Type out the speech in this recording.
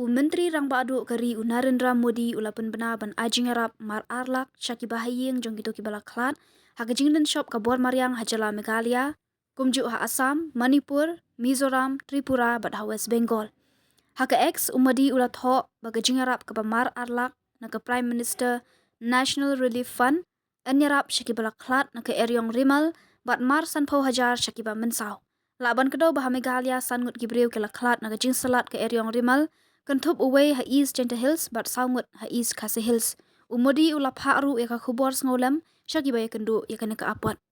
Menteri Rang Badu Kari Narendra Modi ula Pynbna ban Jingiarap mar arlak Shaki Bahaying jong gitu Kibala Khlad haka jingden shop kabor Mariang hajala Meghalaya kumju ha Assam, Manipur, Mizoram, Tripura bat ha West Bengal. Haka ex umadi ula tho baga Jingiarap ka mar arlak naka Prime Minister National Relief Fund anyarap Shaki Bala Khlad naka eryong rimal bat mar sanpau hajar Shaki ba mensau. Laban kedau bah Meghalaya sangut gibreu kala Khlad naka jingsalat ka eryong rimal Kentup away ha East Genta Hills but Saungut ha East Khasi Hills. Umodi ulap haru ya ka khubor ngolem Shaki ba ya kendu ya ka apot.